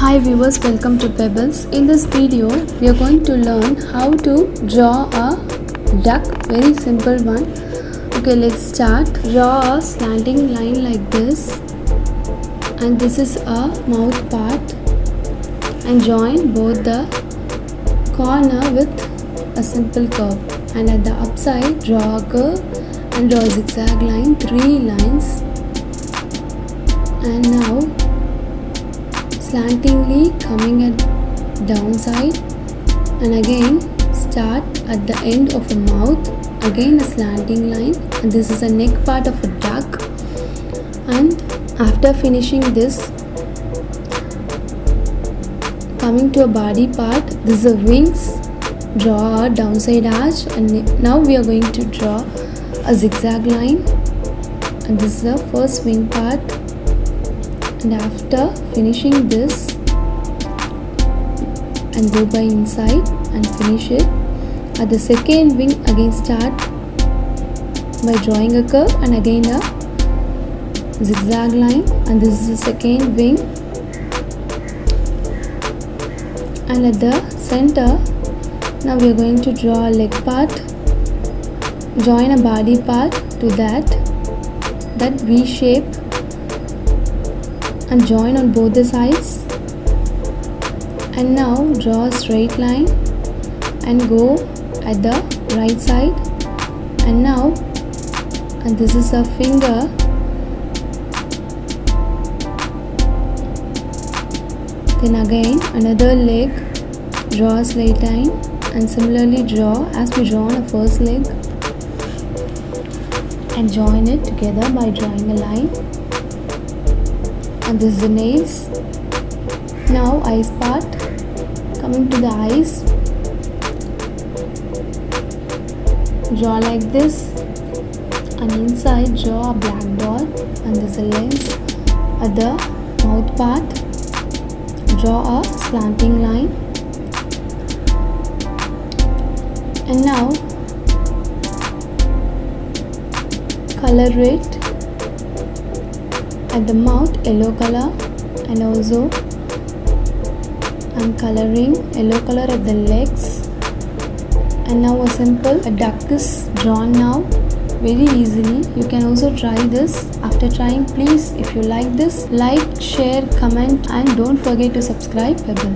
Hi viewers, welcome to Pebbles. In this video, we are going to learn how to draw a duck. Very simple one. Okay, let's start. Draw a slanting line like this, and this is a mouth part, and join both the corner with a simple curve. And at the upside, draw a curve and draw a zigzag line, 3 lines. And now slantingly coming at downside, and again start at the end of a mouth, again a slanting line, and this is a neck part of a duck. And after finishing this, coming to a body part, this is a wings, draw a downside arch, and now we are going to draw a zigzag line, and this is the first wing part. And after finishing this, and go by inside and finish it. At the second wing, again start by drawing a curve and again a zigzag line, and this is the second wing. And at the center, now we are going to draw a leg part, join a body part to that V shape, and join on both the sides. And now draw a straight line and go at the right side. And now, and this is a finger, then again another leg, draw a straight line, and similarly draw as we draw on a first leg, and join it together by drawing a line. And this is the nails. Now eyes part, coming to the eyes, draw like this, and inside draw a black dot, and this is a lens. At the mouth part, draw a slanting line, and now color it. At the mouth, yellow color, and also I'm coloring yellow color at the legs. And now a duck is drawn now very easily. You can also try this. After trying, please, if you like this, like, share, comment, and don't forget to subscribe Pebbles.